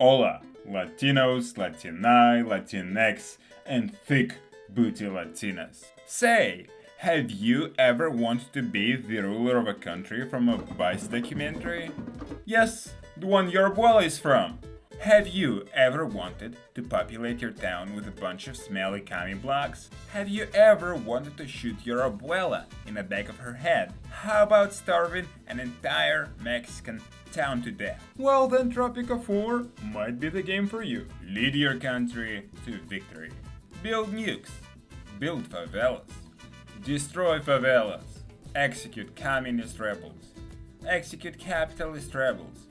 Hola, Latinos, Latini, Latinx, and thick booty Latinas. Say, have you ever wanted to be the ruler of a country from a Vice documentary? Yes, the one your abuela is from. Have you ever wanted to populate your town with a bunch of smelly commie blocks? Have you ever wanted to shoot your abuela in the back of her head? How about starving an entire Mexican town to death? Well then, Tropico 4 might be the game for you. Lead your country to victory. Build nukes. Build favelas. Destroy favelas. Execute communist rebels. Execute capitalist rebels.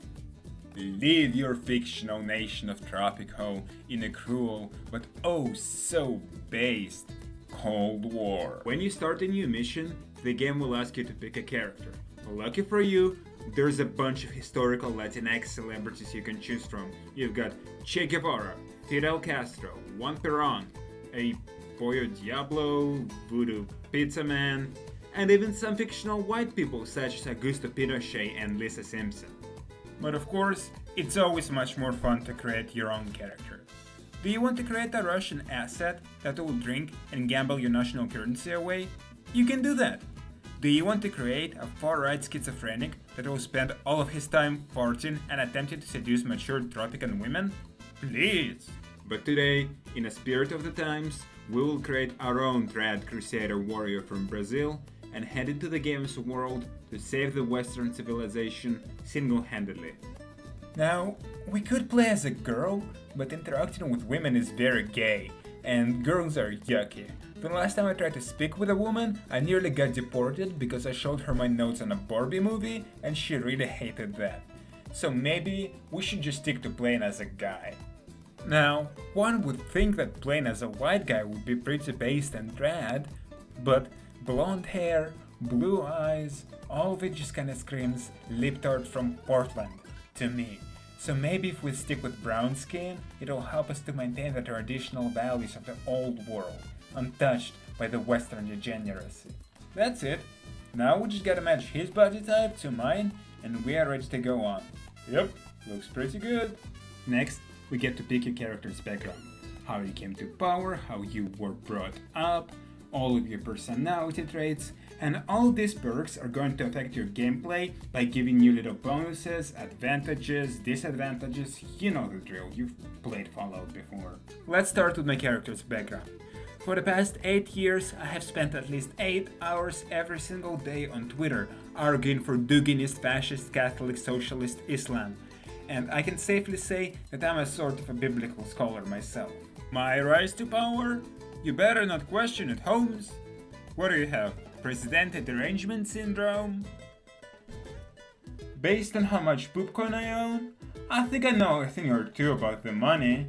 Lead your fictional nation of Tropico in a cruel but oh so based Cold War. When you start a new mission, the game will ask you to pick a character. Lucky for you, there's a bunch of historical Latinx celebrities you can choose from. You've got Che Guevara, Fidel Castro, Juan Perón, a Pollo Diablo, Voodoo Pizza Man, and even some fictional white people such as Augusto Pinochet and Lisa Simpson. But of course, it's always much more fun to create your own character. Do you want to create a Russian asset that will drink and gamble your national currency away? You can do that. Do you want to create a far-right schizophrenic that will spend all of his time farting and attempting to seduce mature Tropican women? Please! But today, in a spirit of the times, we will create our own trad crusader warrior from Brazil and head into the game's world to save the Western civilization single-handedly. Now, we could play as a girl, but interacting with women is very gay, and girls are yucky. The last time I tried to speak with a woman, I nearly got deported because I showed her my notes on a Barbie movie, and she really hated that. So maybe we should just stick to playing as a guy. Now, one would think that playing as a white guy would be pretty based and rad, but blonde hair, blue eyes, all of it just kinda screams Liptard from Portland to me. So maybe if we stick with brown skin, it'll help us to maintain the traditional values of the old world, untouched by the Western degeneracy. That's it. Now we just gotta match his body type to mine, and we are ready to go on. Yep, looks pretty good. Next, we get to pick your character's background. How you came to power, how you were brought up, all of your personality traits, and all these perks are going to affect your gameplay by giving you little bonuses, advantages, disadvantages, you know the drill, you've played Fallout before. Let's start with my character's background. For the past 8 years, I have spent at least 8 hours every single day on Twitter arguing for Duginist, fascist, Catholic, socialist Islam, and I can safely say that I'm a sort of a biblical scholar myself. My rise to power? You better not question it, Holmes. What do you have? Presidente derangement syndrome? Based on how much poopcorn I own, I think I know a thing or two about the money.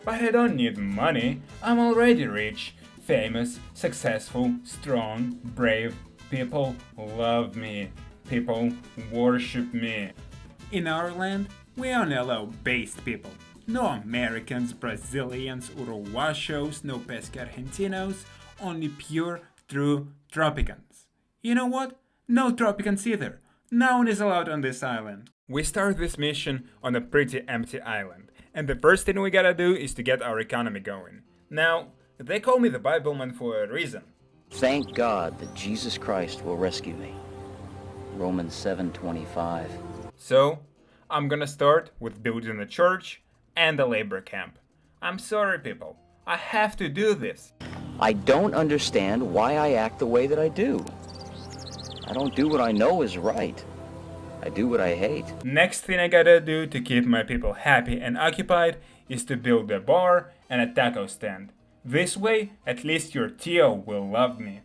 But I don't need money. I'm already rich, famous, successful, strong, brave. People love me. People worship me. In our land, we only allow based people. No Americans, Brazilians, Uruguayos, no pesca Argentinos, only pure, true Tropicans. You know what? No Tropicans either. No one is allowed on this island. We start this mission on a pretty empty island, and the first thing we gotta do is to get our economy going. Now, they call me the Bibleman for a reason. Thank God that Jesus Christ will rescue me. Romans 7:25. So, I'm gonna start with building a church and a labor camp. I'm sorry, people. I have to do this. I don't understand why I act the way that I do. I don't do what I know is right. I do what I hate. Next thing I gotta do to keep my people happy and occupied is to build a bar and a taco stand. This way, at least your Tio will love me.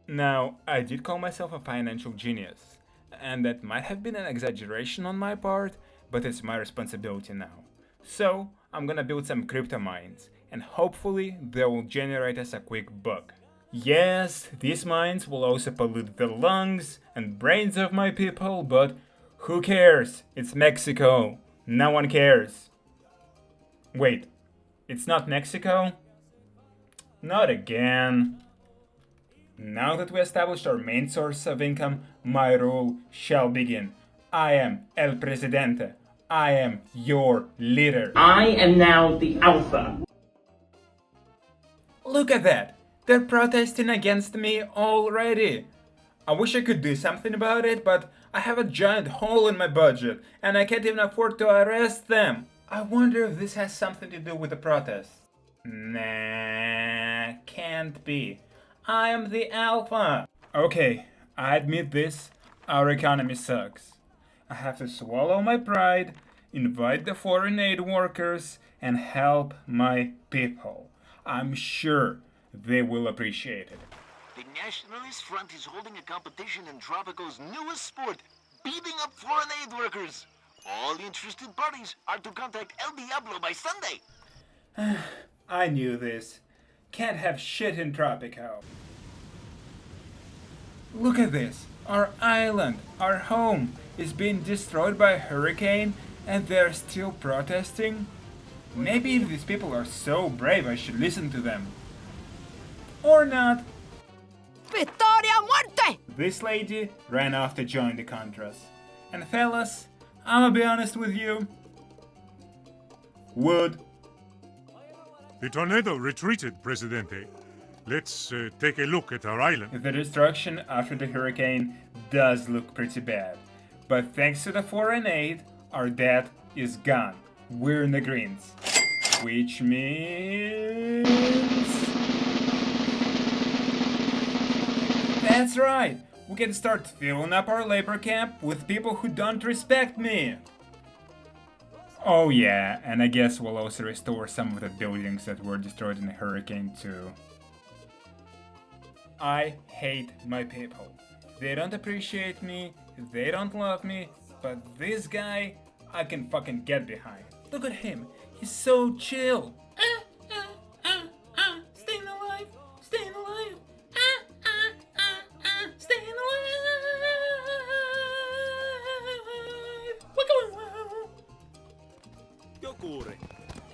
Now, I did call myself a financial genius, and that might have been an exaggeration on my part, but it's my responsibility now. So, I'm gonna build some crypto mines, and hopefully they will generate us a quick buck. Yes, these mines will also pollute the lungs and brains of my people, but who cares? It's Mexico. No one cares. Wait, it's not Mexico? Not again. Now that we established our main source of income, my rule shall begin. I am El Presidente. I am your leader. I am now the Alpha. Look at that! They're protesting against me already! I wish I could do something about it, but I have a giant hole in my budget, and I can't even afford to arrest them! I wonder if this has something to do with the protest. Nah, can't be. I am the Alpha! Okay, I admit this, our economy sucks. I have to swallow my pride, invite the foreign aid workers, and help my people. I'm sure they will appreciate it. The Nationalist Front is holding a competition in Tropico's newest sport, beating up foreign aid workers. All interested parties are to contact El Diablo by Sunday. I knew this. Can't have shit in Tropico. Look at this. Our island, our home, is being destroyed by a hurricane and they're still protesting? Maybe if these people are so brave, I should listen to them. Or not. Victoria Muerte! This lady ran off to join the Contras. And fellas, I'ma be honest with you. Wood. The tornado retreated, Presidente. Let's take a look at our island. The destruction after the hurricane does look pretty bad. But thanks to the foreign aid, our debt is gone. We're in the greens. Which means... That's right! We can start filling up our labor camp with people who don't respect me! Oh yeah, and I guess we'll also restore some of the buildings that were destroyed in the hurricane too. I hate my people. They don't appreciate me, they don't love me, but this guy, I can fucking get behind. Look at him, he's so chill. Staying alive, staying alive. Staying alive.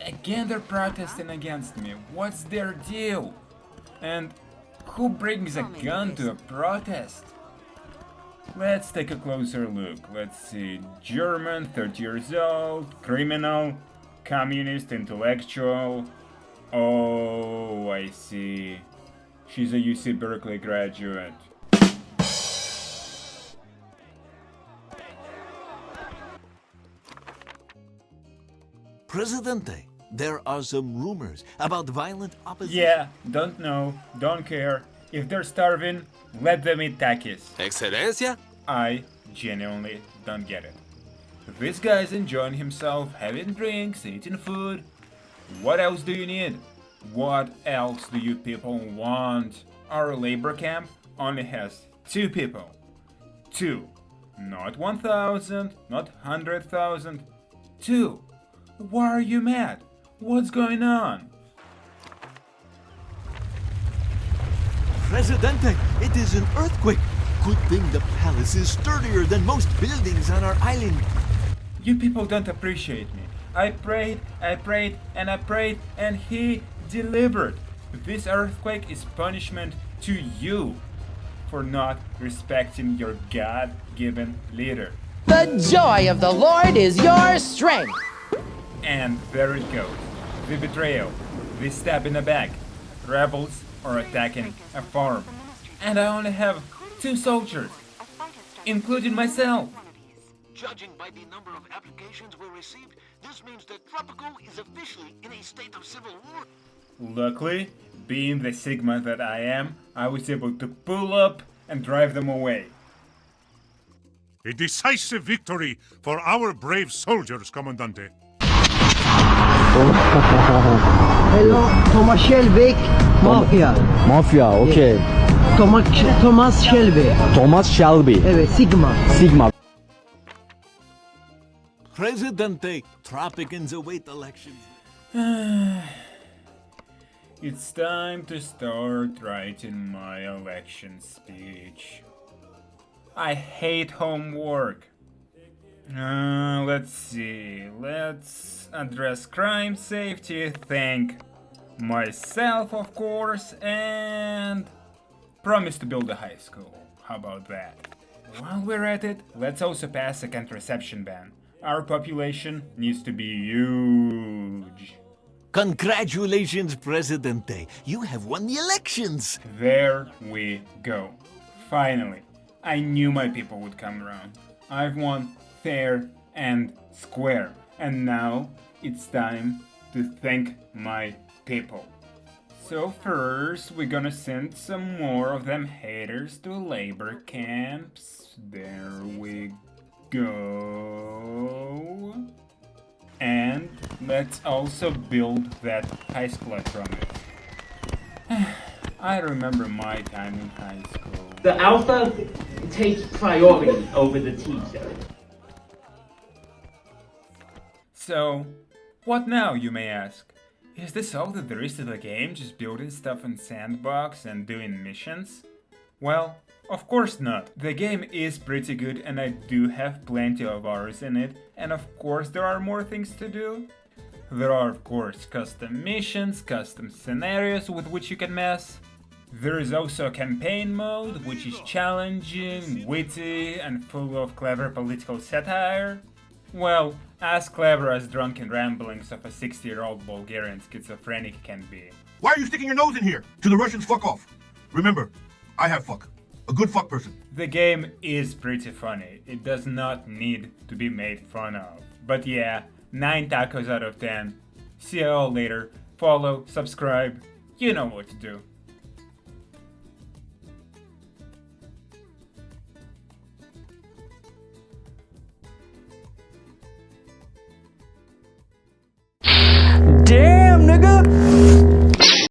Again they're protesting against me. What's their deal? And who brings a gun to a protest? Let's take a closer look. Let's see. German, 30 years old, criminal, communist, intellectual. Oh, I see. She's a UC Berkeley graduate. Presidente, there are some rumors about violent opposition. Yeah, don't know, don't care. If they're starving, let them eat takis. Excelencia? I genuinely don't get it. This guy's enjoying himself, having drinks, eating food. What else do you need? What else do you people want? Our labor camp only has 2 people. 2. Not 1,000, not 100,000. 2. Why are you mad? What's going on? Presidente, it is an earthquake. Good thing the palace is sturdier than most buildings on our island. You people don't appreciate me. I prayed, and I prayed, and he delivered. This earthquake is punishment to you for not respecting your God-given leader. The joy of the Lord is your strength. And there it goes. The betrayal, the stab in the back. Rebels are attacking a farm. And I only have 2 soldiers, including myself. Judging by the number of applications we received, this means that Tropico is officially in a state of civil war. Luckily, being the Sigma that I am, I was able to pull up and drive them away. A decisive victory for our brave soldiers, Commandante. Hello, Thomas Shelby, Mafia. Mafya, okay. Thomas Shelby. Thomas Shelby. Evet, Sigma. Sigma. Presidente, Tropicans await elections. It's time to start writing my election speech. I hate homework. Let's see. Let's address crime, safety, thank myself, of course, and promise to build a high school. How about that? While we're at it, let's also pass a contraception ban. Our population needs to be huge. Congratulations, Presidente. You have won the elections. There we go. Finally, I knew my people would come around. I've won fair and square. And now it's time to thank my people. So first, we're gonna send some more of them haters to labor camps. There we go. And let's also build that high school I promised. I remember my time in high school. The alpha takes priority over the teacher. So, what now, you may ask? Is this all that there is to the game, just building stuff in sandbox and doing missions? Well, of course not. The game is pretty good and I do have plenty of hours in it, and of course there are more things to do. There are of course custom missions, custom scenarios with which you can mess. There is also a campaign mode, which is challenging, witty, and full of clever political satire. Well, as clever as drunken ramblings of a 60-year-old Bulgarian schizophrenic can be. Why are you sticking your nose in here? To the Russians, fuck off. Remember, I have fuck. A good fuck person. The game is pretty funny. It does not need to be made fun of. But yeah, 9 tacos out of 10. See you all later. Follow, subscribe. You know what to do.